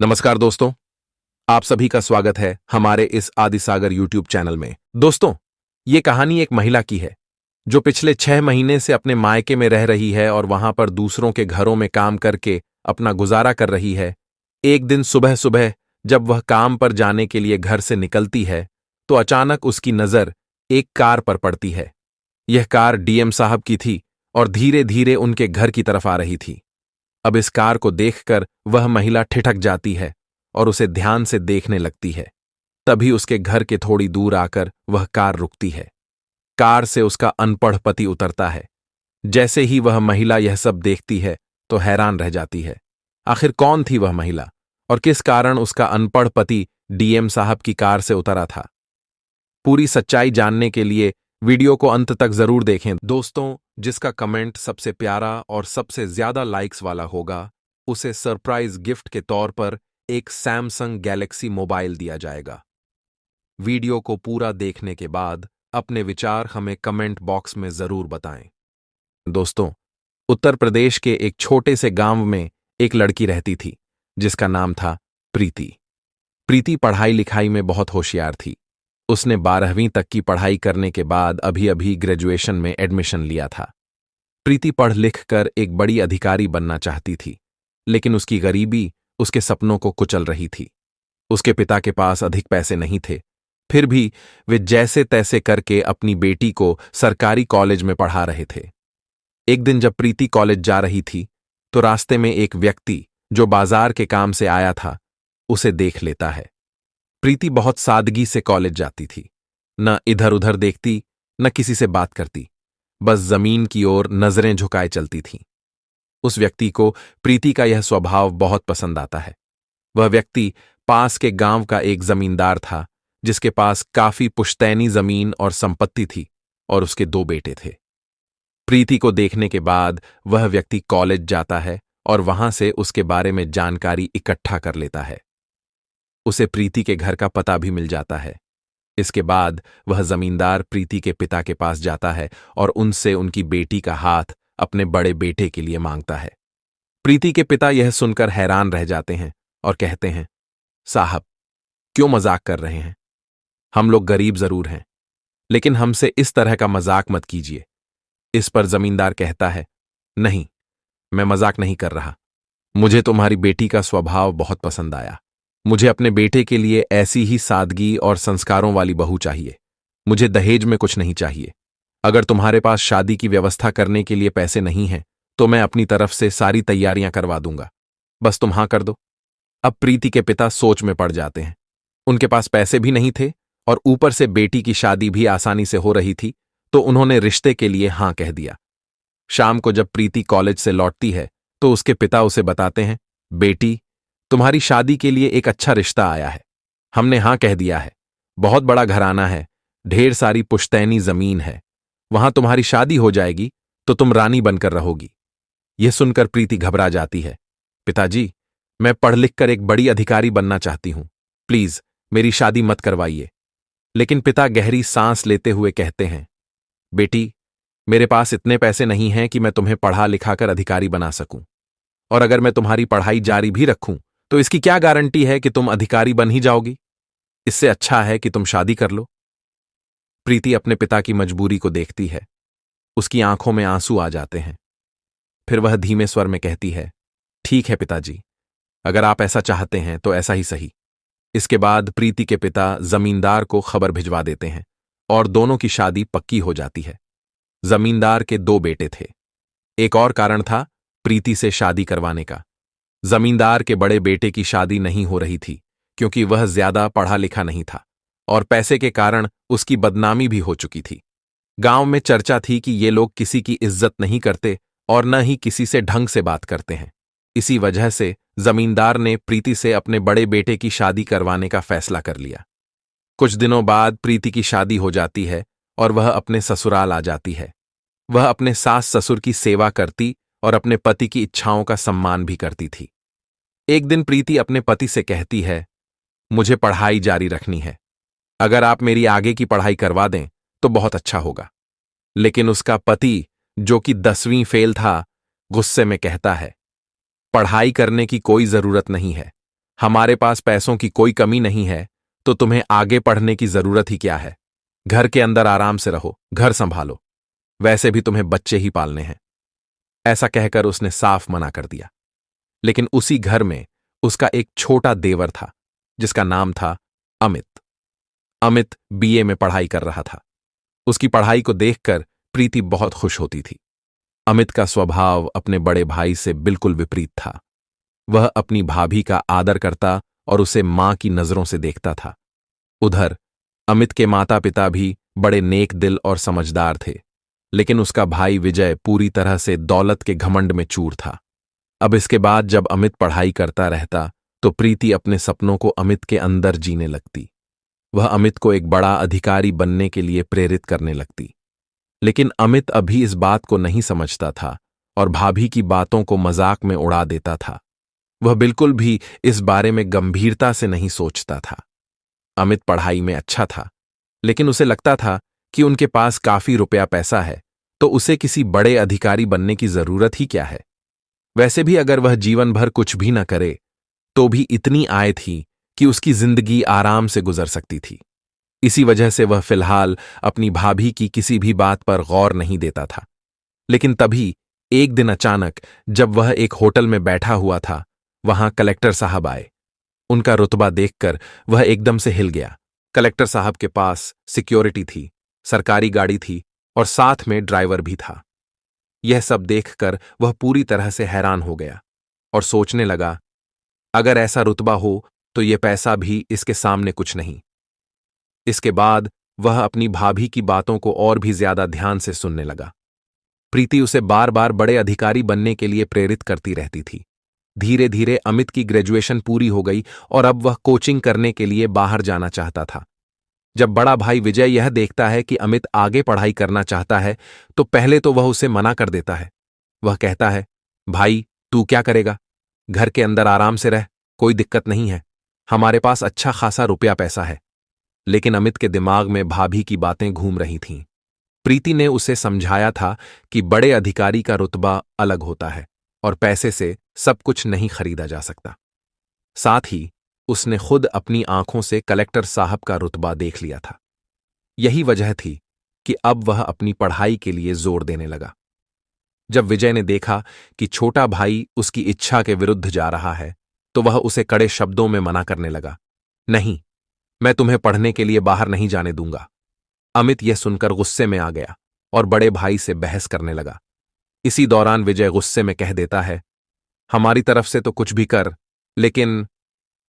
नमस्कार दोस्तों, आप सभी का स्वागत है हमारे इस आदिसागर यूट्यूब चैनल में। दोस्तों, ये कहानी एक महिला की है जो पिछले 6 महीने से अपने मायके में रह रही है और वहां पर दूसरों के घरों में काम करके अपना गुजारा कर रही है। एक दिन सुबह सुबह जब वह काम पर जाने के लिए घर से निकलती है तो अचानक उसकी नजर एक कार पर पड़ती है। यह कार डीएम साहब की थी और धीरे धीरे उनके घर की तरफ आ रही थी। अब इस कार को देखकर वह महिला ठिठक जाती है और उसे ध्यान से देखने लगती है। तभी उसके घर के थोड़ी दूर आकर वह कार रुकती है। कार से उसका अनपढ़ पति उतरता है। जैसे ही वह महिला यह सब देखती है तो हैरान रह जाती है। आखिर कौन थी वह महिला और किस कारण उसका अनपढ़ पति डीएम साहब की कार से उतरा था? पूरी सच्चाई जानने के लिए वीडियो को अंत तक जरूर देखें। दोस्तों, जिसका कमेंट सबसे प्यारा और सबसे ज्यादा लाइक्स वाला होगा उसे सरप्राइज गिफ्ट के तौर पर एक सैमसंग गैलेक्सी मोबाइल दिया जाएगा। वीडियो को पूरा देखने के बाद अपने विचार हमें कमेंट बॉक्स में जरूर बताएं। दोस्तों, उत्तर प्रदेश के एक छोटे से गांव में एक लड़की रहती थी जिसका नाम था प्रीति। प्रीति पढ़ाई लिखाई में बहुत होशियार थी। उसने 12वीं तक की पढ़ाई करने के बाद अभी अभी ग्रेजुएशन में एडमिशन लिया था। प्रीति पढ़ लिख कर एक बड़ी अधिकारी बनना चाहती थी, लेकिन उसकी गरीबी उसके सपनों को कुचल रही थी। उसके पिता के पास अधिक पैसे नहीं थे, फिर भी वे जैसे तैसे करके अपनी बेटी को सरकारी कॉलेज में पढ़ा रहे थे। एक दिन जब प्रीति कॉलेज जा रही थी तो रास्ते में एक व्यक्ति जो बाजार के काम से आया था उसे देख लेता है। प्रीति बहुत सादगी से कॉलेज जाती थी, न इधर उधर देखती न किसी से बात करती, बस जमीन की ओर नजरें झुकाए चलती थीं। उस व्यक्ति को प्रीति का यह स्वभाव बहुत पसंद आता है। वह व्यक्ति पास के गांव का एक जमींदार था जिसके पास काफी पुश्तैनी जमीन और संपत्ति थी और उसके 2 बेटे थे। प्रीति को देखने के बाद वह व्यक्ति कॉलेज जाता है और वहां से उसके बारे में जानकारी इकट्ठा कर लेता है। उसे प्रीति के घर का पता भी मिल जाता है। इसके बाद वह जमींदार प्रीति के पिता के पास जाता है और उनसे उनकी बेटी का हाथ अपने बड़े बेटे के लिए मांगता है। प्रीति के पिता यह सुनकर हैरान रह जाते हैं और कहते हैं, साहब, क्यों मजाक कर रहे हैं? हम लोग गरीब जरूर हैं, लेकिन हमसे इस तरह का मजाक मत कीजिए। इस पर जमींदार कहता है, नहीं, मैं मजाक नहीं कर रहा। मुझे तुम्हारी बेटी का स्वभाव बहुत पसंद आया। मुझे अपने बेटे के लिए ऐसी ही सादगी और संस्कारों वाली बहू चाहिए। मुझे दहेज में कुछ नहीं चाहिए। अगर तुम्हारे पास शादी की व्यवस्था करने के लिए पैसे नहीं हैं तो मैं अपनी तरफ से सारी तैयारियां करवा दूंगा, बस तुम हाँ कर दो। अब प्रीति के पिता सोच में पड़ जाते हैं। उनके पास पैसे भी नहीं थे और ऊपर से बेटी की शादी भी आसानी से हो रही थी, तो उन्होंने रिश्ते के लिए हाँ कह दिया। शाम को जब प्रीति कॉलेज से लौटती है तो उसके पिता उसे बताते हैं, बेटी, तुम्हारी शादी के लिए एक अच्छा रिश्ता आया है। हमने हाँ कह दिया है। बहुत बड़ा घराना है, ढेर सारी पुश्तैनी जमीन है। वहां तुम्हारी शादी हो जाएगी तो तुम रानी बनकर रहोगी। यह सुनकर प्रीति घबरा जाती है। पिताजी, मैं पढ़ लिख कर एक बड़ी अधिकारी बनना चाहती हूं। प्लीज मेरी शादी मत करवाइए। लेकिन पिता गहरी सांस लेते हुए कहते हैं, बेटी, मेरे पास इतने पैसे नहीं हैं कि मैं तुम्हें पढ़ा लिखाकर अधिकारी बना सकूं। और अगर मैं तुम्हारी पढ़ाई जारी भी रखूं तो इसकी क्या गारंटी है कि तुम अधिकारी बन ही जाओगी? इससे अच्छा है कि तुम शादी कर लो। प्रीति अपने पिता की मजबूरी को देखती है। उसकी आंखों में आंसू आ जाते हैं। फिर वह धीमे स्वर में कहती है, ठीक है पिताजी, अगर आप ऐसा चाहते हैं तो ऐसा ही सही। इसके बाद प्रीति के पिता जमींदार को खबर भिजवा देते हैं और दोनों की शादी पक्की हो जाती है। जमींदार के 2 बेटे थे। एक और कारण था प्रीति से शादी करवाने का। जमींदार के बड़े बेटे की शादी नहीं हो रही थी क्योंकि वह ज्यादा पढ़ा लिखा नहीं था और पैसे के कारण उसकी बदनामी भी हो चुकी थी। गांव में चर्चा थी कि ये लोग किसी की इज्जत नहीं करते और न ही किसी से ढंग से बात करते हैं। इसी वजह से जमींदार ने प्रीति से अपने बड़े बेटे की शादी करवाने का फैसला कर लिया। कुछ दिनों बाद प्रीति की शादी हो जाती है और वह अपने ससुराल आ जाती है। वह अपने सास ससुर की सेवा करती और अपने पति की इच्छाओं का सम्मान भी करती थी। एक दिन प्रीति अपने पति से कहती है, मुझे पढ़ाई जारी रखनी है। अगर आप मेरी आगे की पढ़ाई करवा दें तो बहुत अच्छा होगा। लेकिन उसका पति, जो कि 10वीं फेल था, गुस्से में कहता है, पढ़ाई करने की कोई जरूरत नहीं है। हमारे पास पैसों की कोई कमी नहीं है, तो तुम्हें आगे पढ़ने की जरूरत ही क्या है? घर के अंदर आराम से रहो, घर संभालो। वैसे भी तुम्हें बच्चे ही पालने हैं। ऐसा कहकर उसने साफ मना कर दिया। लेकिन उसी घर में उसका एक छोटा देवर था, जिसका नाम था अमित। अमित बीए में पढ़ाई कर रहा था। उसकी पढ़ाई को देखकर प्रीति बहुत खुश होती थी। अमित का स्वभाव अपने बड़े भाई से बिल्कुल विपरीत था। वह अपनी भाभी का आदर करता और उसे मां की नजरों से देखता था। उधर अमित के माता पिता भी बड़े नेक दिल और समझदार थे, लेकिन उसका भाई विजय पूरी तरह से दौलत के घमंड में चूर था। अब इसके बाद जब अमित पढ़ाई करता रहता, तो प्रीति अपने सपनों को अमित के अंदर जीने लगती। वह अमित को एक बड़ा अधिकारी बनने के लिए प्रेरित करने लगती। लेकिन अमित अभी इस बात को नहीं समझता था और भाभी की बातों को मजाक में उड़ा देता था। वह बिल्कुल भी इस बारे में गंभीरता से नहीं सोचता था। अमित पढ़ाई में अच्छा था, लेकिन उसे लगता था कि उनके पास काफी रुपया पैसा है, तो उसे किसी बड़े अधिकारी बनने की जरूरत ही क्या है। वैसे भी अगर वह जीवन भर कुछ भी न करे, तो भी इतनी आय थी कि उसकी जिंदगी आराम से गुजर सकती थी। इसी वजह से वह फिलहाल अपनी भाभी की किसी भी बात पर गौर नहीं देता था। लेकिन तभी एक दिन अचानक जब वह एक होटल में बैठा हुआ था, वहां कलेक्टर साहब आए। उनका रुतबा देखकर वह एकदम से हिल गया। कलेक्टर साहब के पास सिक्योरिटी थी, सरकारी गाड़ी थी और साथ में ड्राइवर भी था। यह सब देखकर वह पूरी तरह से हैरान हो गया और सोचने लगा, अगर ऐसा रुतबा हो तो यह पैसा भी इसके सामने कुछ नहीं। इसके बाद वह अपनी भाभी की बातों को और भी ज्यादा ध्यान से सुनने लगा। प्रीति उसे बार बार बड़े अधिकारी बनने के लिए प्रेरित करती रहती थी। धीरे धीरे अमित की ग्रेजुएशन पूरी हो गई और अब वह कोचिंग करने के लिए बाहर जाना चाहता था। जब बड़ा भाई विजय यह देखता है कि अमित आगे पढ़ाई करना चाहता है, तो पहले तो वह उसे मना कर देता है। वह कहता है, भाई तू क्या करेगा? घर के अंदर आराम से रह, कोई दिक्कत नहीं है, हमारे पास अच्छा खासा रुपया पैसा है। लेकिन अमित के दिमाग में भाभी की बातें घूम रही थीं। प्रीति ने उसे समझाया था कि बड़े अधिकारी का रुतबा अलग होता है और पैसे से सब कुछ नहीं खरीदा जा सकता। साथ ही उसने खुद अपनी आंखों से कलेक्टर साहब का रुतबा देख लिया था। यही वजह थी कि अब वह अपनी पढ़ाई के लिए जोर देने लगा। जब विजय ने देखा कि छोटा भाई उसकी इच्छा के विरुद्ध जा रहा है, तो वह उसे कड़े शब्दों में मना करने लगा। नहीं, मैं तुम्हें पढ़ने के लिए बाहर नहीं जाने दूंगा। अमित यह सुनकर गुस्से में आ गया और बड़े भाई से बहस करने लगा। इसी दौरान विजय गुस्से में कह देता है, हमारी तरफ से तो कुछ भी कर, लेकिन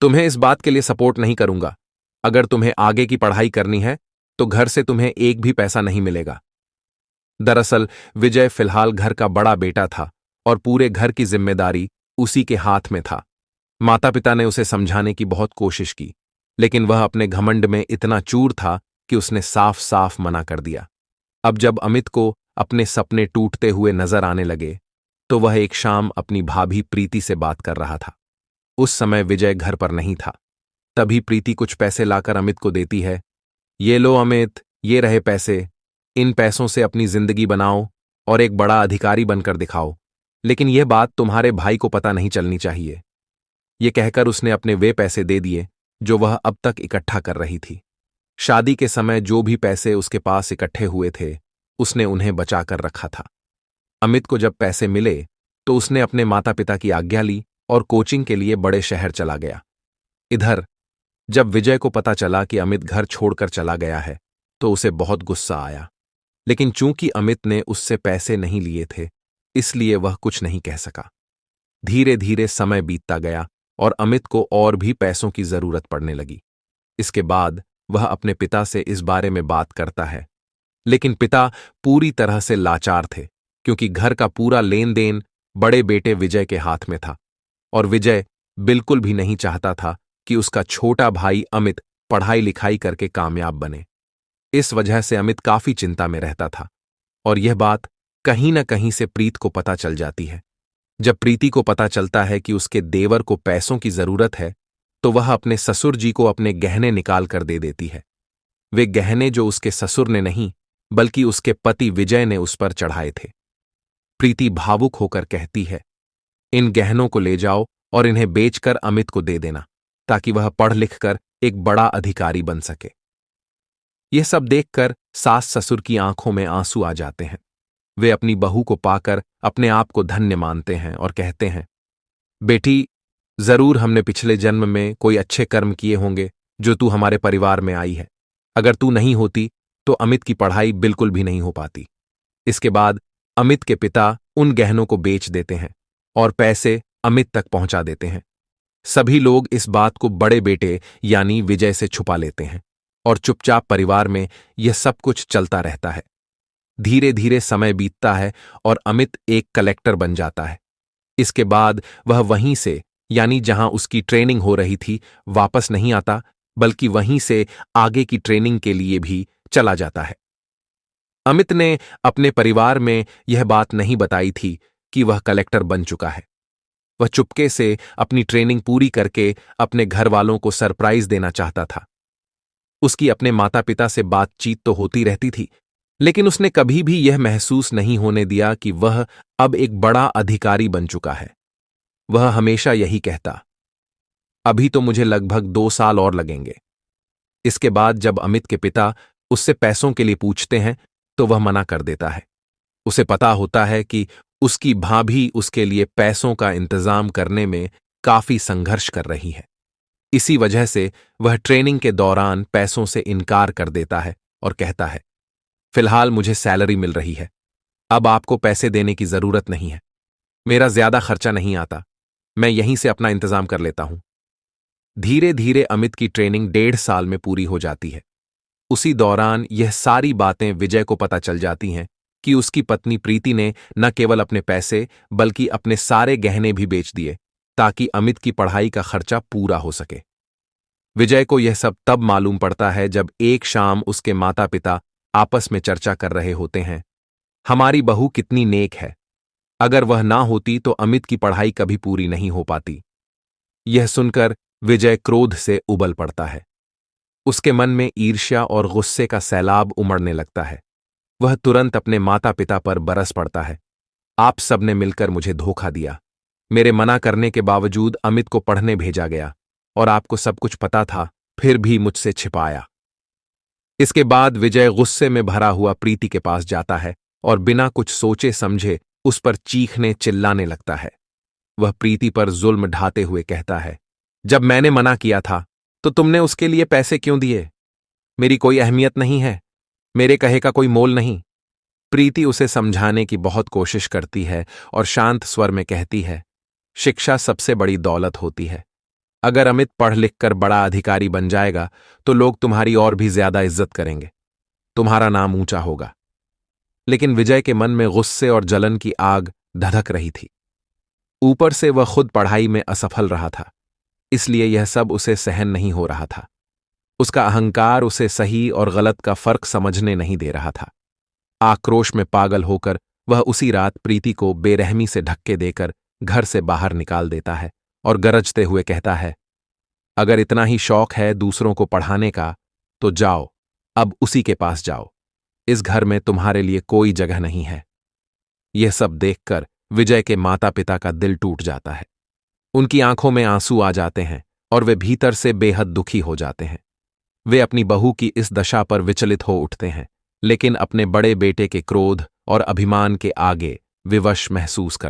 तुम्हें इस बात के लिए सपोर्ट नहीं करूंगा। अगर तुम्हें आगे की पढ़ाई करनी है, तो घर से तुम्हें एक भी पैसा नहीं मिलेगा। दरअसल विजय फिलहाल घर का बड़ा बेटा था और पूरे घर की जिम्मेदारी उसी के हाथ में था। माता पिता ने उसे समझाने की बहुत कोशिश की, लेकिन वह अपने घमंड में इतना चूर था कि उसने साफ साफ मना कर दिया। अब जब अमित को अपने सपने टूटते हुए नजर आने लगे, तो वह एक शाम अपनी भाभी प्रीति से बात कर रहा था। उस समय विजय घर पर नहीं था। तभी प्रीति कुछ पैसे लाकर अमित को देती है। ये लो अमित, ये रहे पैसे, इन पैसों से अपनी जिंदगी बनाओ और एक बड़ा अधिकारी बनकर दिखाओ, लेकिन यह बात तुम्हारे भाई को पता नहीं चलनी चाहिए। ये कहकर उसने अपने वे पैसे दे दिए जो वह अब तक इकट्ठा कर रही थी। शादी के समय जो भी पैसे उसके पास इकट्ठे हुए थे, उसने उन्हें बचा कर रखा था। अमित को जब पैसे मिले, तो उसने अपने माता पिता की आज्ञा ली और कोचिंग के लिए बड़े शहर चला गया। इधर जब विजय को पता चला कि अमित घर छोड़कर चला गया है, तो उसे बहुत गुस्सा आया। लेकिन चूंकि अमित ने उससे पैसे नहीं लिए थे, इसलिए वह कुछ नहीं कह सका। धीरे धीरे समय बीतता गया और अमित को और भी पैसों की जरूरत पड़ने लगी। इसके बाद वह अपने पिता से इस बारे में बात करता है, लेकिन पिता पूरी तरह से लाचार थे, क्योंकि घर का पूरा लेन देन बड़े बेटे विजय के हाथ में था और विजय बिल्कुल भी नहीं चाहता था कि उसका छोटा भाई अमित पढ़ाई लिखाई करके कामयाब बने। इस वजह से अमित काफी चिंता में रहता था और यह बात कहीं न कहीं से प्रीत को पता चल जाती है। जब प्रीति को पता चलता है कि उसके देवर को पैसों की जरूरत है, तो वह अपने ससुर जी को अपने गहने निकाल कर दे देती है। वे गहने जो उसके ससुर ने नहीं, बल्कि उसके पति विजय ने उस पर चढ़ाए थे। प्रीति भावुक होकर कहती है, इन गहनों को ले जाओ और इन्हें बेचकर अमित को दे देना। ताकि वह पढ़ लिख कर एक बड़ा अधिकारी बन सके। यह सब देखकर सास ससुर की आंखों में आंसू आ जाते हैं। वे अपनी बहू को पाकर अपने आप को धन्य मानते हैं और कहते हैं, बेटी, जरूर हमने पिछले जन्म में कोई अच्छे कर्म किए होंगे जो तू हमारे परिवार में आई है। अगर तू नहीं होती तो अमित की पढ़ाई बिल्कुल भी नहीं हो पाती। इसके बाद अमित के पिता उन गहनों को बेच देते हैं और पैसे अमित तक पहुंचा देते हैं। सभी लोग इस बात को बड़े बेटे यानी विजय से छुपा लेते हैं और चुपचाप परिवार में यह सब कुछ चलता रहता है। धीरे धीरे समय बीतता है और अमित एक कलेक्टर बन जाता है। इसके बाद वह वहीं से यानी जहां उसकी ट्रेनिंग हो रही थी वापस नहीं आता, बल्कि वहीं से आगे की ट्रेनिंग के लिए भी चला जाता है। अमित ने अपने परिवार में यह बात नहीं बताई थी कि वह कलेक्टर बन चुका है। वह चुपके से अपनी ट्रेनिंग पूरी करके अपने घर वालों को सरप्राइज देना चाहता था। उसकी अपने माता पिता से बातचीत तो होती रहती थी, लेकिन उसने कभी भी यह महसूस नहीं होने दिया कि वह अब एक बड़ा अधिकारी बन चुका है। वह हमेशा यही कहता, अभी तो मुझे लगभग 2 साल और लगेंगे। इसके बाद जब अमित के पिता उससे पैसों के लिए पूछते हैं तो वह मना कर देता है। उसे पता होता है कि उसकी भाभी उसके लिए पैसों का इंतजाम करने में काफी संघर्ष कर रही है। इसी वजह से वह ट्रेनिंग के दौरान पैसों से इनकार कर देता है और कहता है, फिलहाल मुझे सैलरी मिल रही है, अब आपको पैसे देने की जरूरत नहीं है। मेरा ज्यादा खर्चा नहीं आता, मैं यहीं से अपना इंतजाम कर लेता हूं। धीरे धीरे अमित की ट्रेनिंग 1.5 साल में पूरी हो जाती है। उसी दौरान यह सारी बातें विजय को पता चल जाती हैं कि उसकी पत्नी प्रीति ने न केवल अपने पैसे बल्कि अपने सारे गहने भी बेच दिए ताकि अमित की पढ़ाई का खर्चा पूरा हो सके। विजय को यह सब तब मालूम पड़ता है जब एक शाम उसके माता पिता आपस में चर्चा कर रहे होते हैं, हमारी बहू कितनी नेक है, अगर वह ना होती तो अमित की पढ़ाई कभी पूरी नहीं हो पाती। यह सुनकर विजय क्रोध से उबल पड़ता है। उसके मन में ईर्ष्या और गुस्से का सैलाब उमड़ने लगता है। वह तुरंत अपने माता पिता पर बरस पड़ता है, आप सबने मिलकर मुझे धोखा दिया। मेरे मना करने के बावजूद अमित को पढ़ने भेजा गया और आपको सब कुछ पता था, फिर भी मुझसे छिपाया। इसके बाद विजय गुस्से में भरा हुआ प्रीति के पास जाता है और बिना कुछ सोचे समझे उस पर चीखने चिल्लाने लगता है। वह प्रीति पर जुल्म ढाते हुए कहता है, जब मैंने मना किया था तो तुमने उसके लिए पैसे क्यों दिए? मेरी कोई अहमियत नहीं है, मेरे कहे का कोई मोल नहीं। प्रीति उसे समझाने की बहुत कोशिश करती है और शांत स्वर में कहती है, शिक्षा सबसे बड़ी दौलत होती है। अगर अमित पढ़ लिख कर बड़ा अधिकारी बन जाएगा तो लोग तुम्हारी और भी ज्यादा इज्जत करेंगे, तुम्हारा नाम ऊंचा होगा। लेकिन विजय के मन में गुस्से और जलन की आग धधक रही थी। ऊपर से वह खुद पढ़ाई में असफल रहा था, इसलिए यह सब उसे सहन नहीं हो रहा था। उसका अहंकार उसे सही और गलत का फर्क समझने नहीं दे रहा था। आक्रोश में पागल होकर वह उसी रात प्रीति को बेरहमी से धक्के देकर घर से बाहर निकाल देता है और गरजते हुए कहता है, अगर इतना ही शौक है दूसरों को पढ़ाने का तो जाओ, अब उसी के पास जाओ। इस घर में तुम्हारे लिए कोई जगह नहीं है। यह सब देखकर विजय के माता पिता का दिल टूट जाता है। उनकी आंखों में आंसू आ जाते हैं और वे भीतर से बेहद दुखी हो जाते हैं। वे अपनी बहू की इस दशा पर विचलित हो उठते हैं, लेकिन अपने बड़े बेटे के क्रोध और अभिमान के आगे विवश महसूस करते हैं।